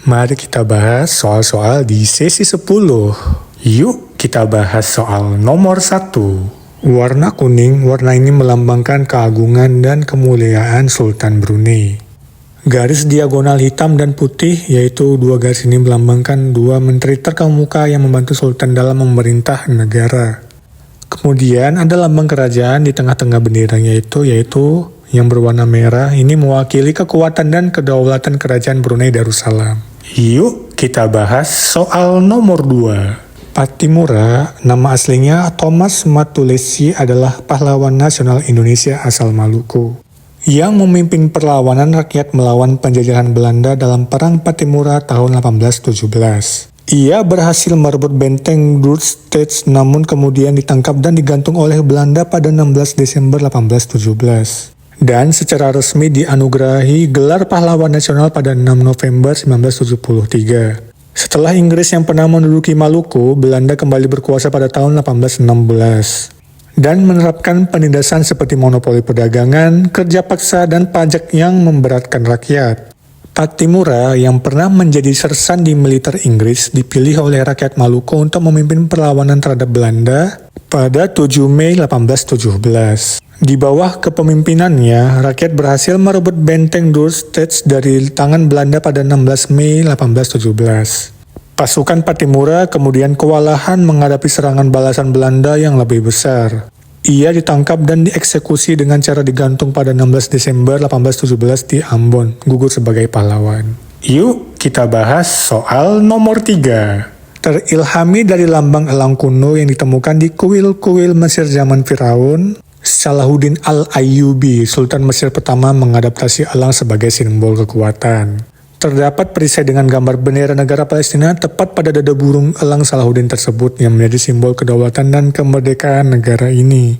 Mari kita bahas soal-soal di sesi 10. Yuk kita bahas soal nomor 1. Warna kuning, warna ini melambangkan keagungan dan kemuliaan Sultan Brunei. Garis diagonal hitam dan putih, yaitu dua garis ini melambangkan dua menteri terkemuka yang membantu Sultan dalam memerintah negara. Kemudian ada lambang kerajaan di tengah-tengah benderanya yaitu yang berwarna merah, ini mewakili kekuatan dan kedaulatan kerajaan Brunei Darussalam. Yuk kita bahas soal nomor 2. Pattimura, nama aslinya Thomas Matulesi, adalah pahlawan nasional Indonesia asal Maluku yang memimpin perlawanan rakyat melawan penjajahan Belanda dalam Perang Pattimura tahun 1817. Ia berhasil merebut benteng Dordrecht namun kemudian ditangkap dan digantung oleh Belanda pada 16 Desember 1817. Dan secara resmi dianugerahi gelar pahlawan nasional pada 6 November 1973. Setelah Inggris yang pernah menduduki Maluku, Belanda kembali berkuasa pada tahun 1816 dan menerapkan penindasan seperti monopoli perdagangan, kerja paksa, dan pajak yang memberatkan rakyat. Pattimura yang pernah menjadi sersan di militer Inggris dipilih oleh rakyat Maluku untuk memimpin perlawanan terhadap Belanda pada 7 Mei 1817. Di bawah kepemimpinannya, rakyat berhasil merebut benteng Dordrecht dari tangan Belanda pada 16 Mei 1817. Pasukan Pattimura kemudian kewalahan menghadapi serangan balasan Belanda yang lebih besar. Ia ditangkap dan dieksekusi dengan cara digantung pada 16 Desember 1817 di Ambon, gugur sebagai pahlawan. Yuk kita bahas soal nomor 3. Terilhami dari lambang elang kuno yang ditemukan di kuil-kuil Mesir zaman Firaun, Salahuddin Al-Ayyubi, Sultan Mesir pertama, mengadaptasi elang sebagai simbol kekuatan. Terdapat perisai dengan gambar bendera negara Palestina tepat pada dada burung elang Salahuddin tersebut yang menjadi simbol kedaulatan dan kemerdekaan negara ini.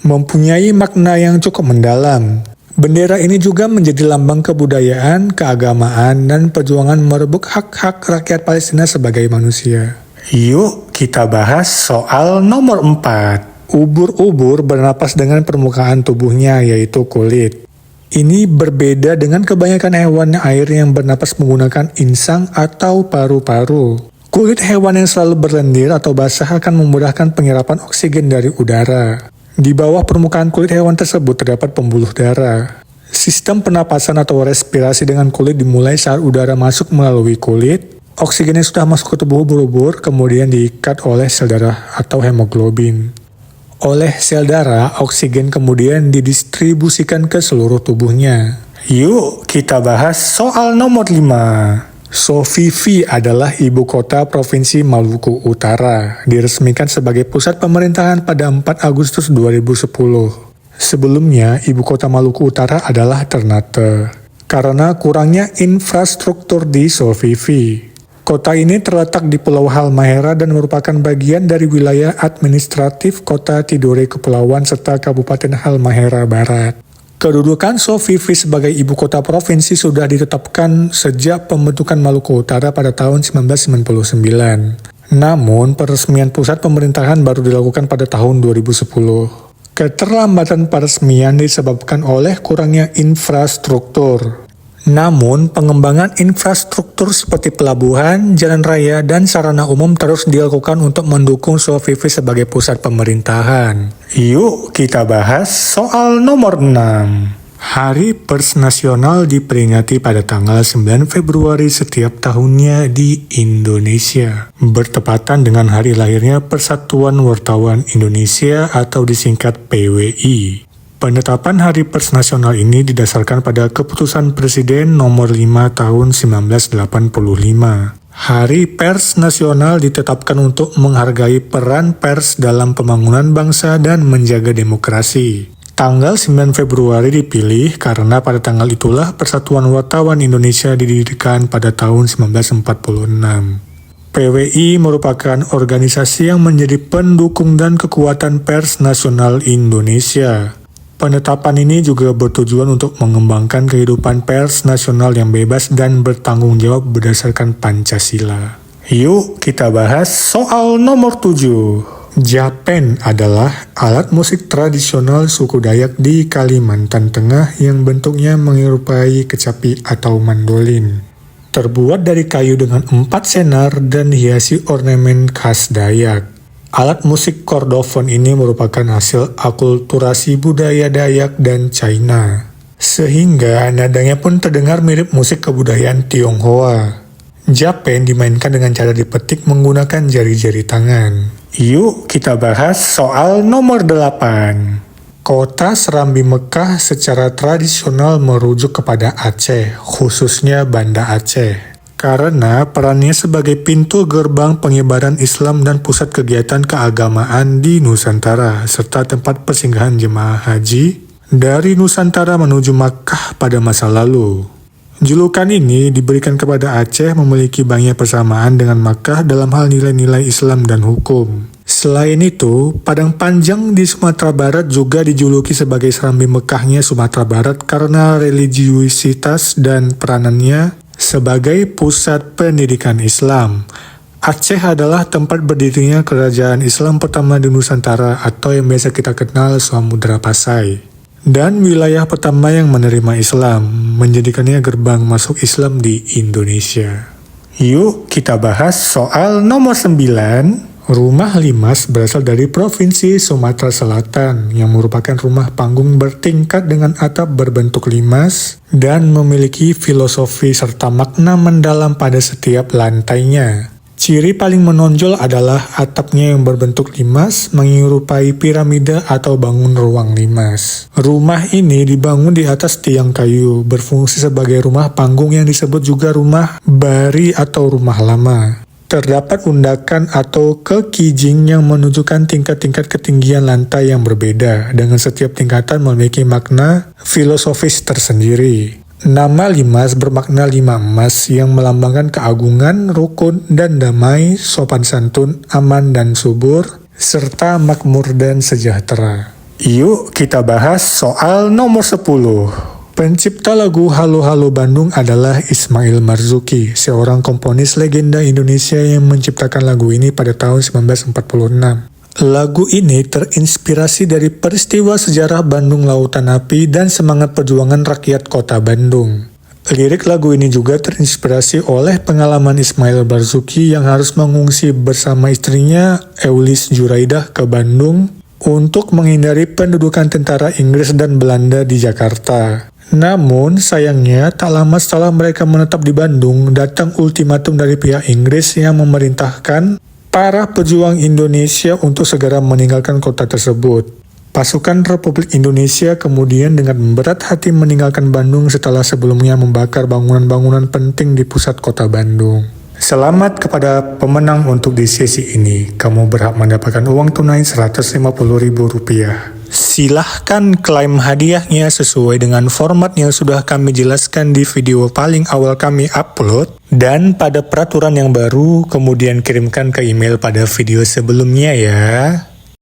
Mempunyai makna yang cukup mendalam. Bendera ini juga menjadi lambang kebudayaan, keagamaan, dan perjuangan merebut hak-hak rakyat Palestina sebagai manusia. Yuk kita bahas soal nomor 4. Ubur-ubur bernapas dengan permukaan tubuhnya, yaitu kulit. Ini berbeda dengan kebanyakan hewan air yang bernapas menggunakan insang atau paru-paru. Kulit hewan yang selalu berlendir atau basah akan memudahkan penyerapan oksigen dari udara. Di bawah permukaan kulit hewan tersebut terdapat pembuluh darah. Sistem pernapasan atau respirasi dengan kulit dimulai saat udara masuk melalui kulit. Oksigen yang sudah masuk ke tubuh ubur-ubur kemudian diikat oleh sel darah atau hemoglobin. Oleh sel darah, oksigen kemudian didistribusikan ke seluruh tubuhnya. Yuk kita bahas soal nomor 5. Sofifi adalah ibu kota Provinsi Maluku Utara, diresmikan sebagai pusat pemerintahan pada 4 Agustus 2010. Sebelumnya, ibu kota Maluku Utara adalah Ternate, karena kurangnya infrastruktur di Sofifi. Kota ini terletak di Pulau Halmahera dan merupakan bagian dari wilayah administratif Kota Tidore Kepulauan serta Kabupaten Halmahera Barat. Kedudukan Sofifi sebagai ibu kota provinsi sudah ditetapkan sejak pembentukan Maluku Utara pada tahun 1999. Namun, peresmian pusat pemerintahan baru dilakukan pada tahun 2010. Keterlambatan peresmian disebabkan oleh kurangnya infrastruktur. Namun, pengembangan infrastruktur seperti pelabuhan, jalan raya, dan sarana umum terus dilakukan untuk mendukung Sofifi sebagai pusat pemerintahan. Yuk kita bahas soal nomor 6. Hari Pers Nasional diperingati pada tanggal 9 Februari setiap tahunnya di Indonesia, bertepatan dengan hari lahirnya Persatuan Wartawan Indonesia atau disingkat PWI. Penetapan Hari Pers Nasional ini didasarkan pada Keputusan Presiden Nomor 5 Tahun 1985. Hari Pers Nasional ditetapkan untuk menghargai peran pers dalam pembangunan bangsa dan menjaga demokrasi. Tanggal 9 Februari dipilih karena pada tanggal itulah Persatuan Wartawan Indonesia didirikan pada tahun 1946. PWI merupakan organisasi yang menjadi pendukung dan kekuatan pers nasional Indonesia. Penetapan ini juga bertujuan untuk mengembangkan kehidupan pers nasional yang bebas dan bertanggung jawab berdasarkan Pancasila. Yuk kita bahas soal nomor 7. Japen adalah alat musik tradisional suku Dayak di Kalimantan Tengah yang bentuknya menyerupai kecapi atau mandolin. Terbuat dari kayu dengan 4 senar dan dihiasi ornamen khas Dayak. Alat musik kordofon ini merupakan hasil akulturasi budaya Dayak dan China. Sehingga nadanya pun terdengar mirip musik kebudayaan Tionghoa. Japen dimainkan dengan cara dipetik menggunakan jari-jari tangan. Yuk kita bahas soal nomor 8. Kota Serambi Mekah secara tradisional merujuk kepada Aceh, khususnya Banda Aceh. Karena perannya sebagai pintu gerbang penyebaran Islam dan pusat kegiatan keagamaan di Nusantara, serta tempat persinggahan jemaah haji dari Nusantara menuju Makkah pada masa lalu. Julukan ini diberikan kepada Aceh memiliki banyak persamaan dengan Makkah dalam hal nilai-nilai Islam dan hukum. Selain itu, Padang Panjang di Sumatera Barat juga dijuluki sebagai Serambi Mekahnya Sumatera Barat karena religiusitas dan peranannya sebagai pusat pendidikan Islam. Aceh adalah tempat berdirinya kerajaan Islam pertama di Nusantara atau yang biasa kita kenal Samudra Pasai. Dan wilayah pertama yang menerima Islam, menjadikannya gerbang masuk Islam di Indonesia. Yuk kita bahas soal nomor 9. Rumah Limas berasal dari Provinsi Sumatera Selatan yang merupakan rumah panggung bertingkat dengan atap berbentuk limas dan memiliki filosofi serta makna mendalam pada setiap lantainya. Ciri paling menonjol adalah atapnya yang berbentuk limas menyerupai piramida atau bangun ruang limas. Rumah ini dibangun di atas tiang kayu, berfungsi sebagai rumah panggung yang disebut juga rumah bari atau rumah lama. Terdapat undakan atau kekijing yang menunjukkan tingkat-tingkat ketinggian lantai yang berbeda, dengan setiap tingkatan memiliki makna filosofis tersendiri. Nama Limas bermakna 5 emas yang melambangkan keagungan, rukun, dan damai, sopan santun, aman dan subur, serta makmur dan sejahtera. Yuk kita bahas soal nomor 10. Pencipta lagu Halo Halo Bandung adalah Ismail Marzuki, seorang komponis legenda Indonesia yang menciptakan lagu ini pada tahun 1946. Lagu ini terinspirasi dari peristiwa sejarah Bandung Lautan Api dan semangat perjuangan rakyat kota Bandung. Lirik lagu ini juga terinspirasi oleh pengalaman Ismail Marzuki yang harus mengungsi bersama istrinya Eulis Juraidah ke Bandung untuk menghindari pendudukan tentara Inggris dan Belanda di Jakarta. Namun sayangnya tak lama setelah mereka menetap di Bandung, datang ultimatum dari pihak Inggris yang memerintahkan para pejuang Indonesia untuk segera meninggalkan kota tersebut. Pasukan Republik Indonesia kemudian dengan berat hati meninggalkan Bandung setelah sebelumnya membakar bangunan-bangunan penting di pusat kota Bandung. Selamat kepada pemenang untuk di sesi ini. Kamu berhak mendapatkan uang tunai Rp150.000. Silahkan klaim hadiahnya sesuai dengan format yang sudah kami jelaskan di video paling awal kami upload. Dan pada peraturan yang baru, kemudian kirimkan ke email pada video sebelumnya ya.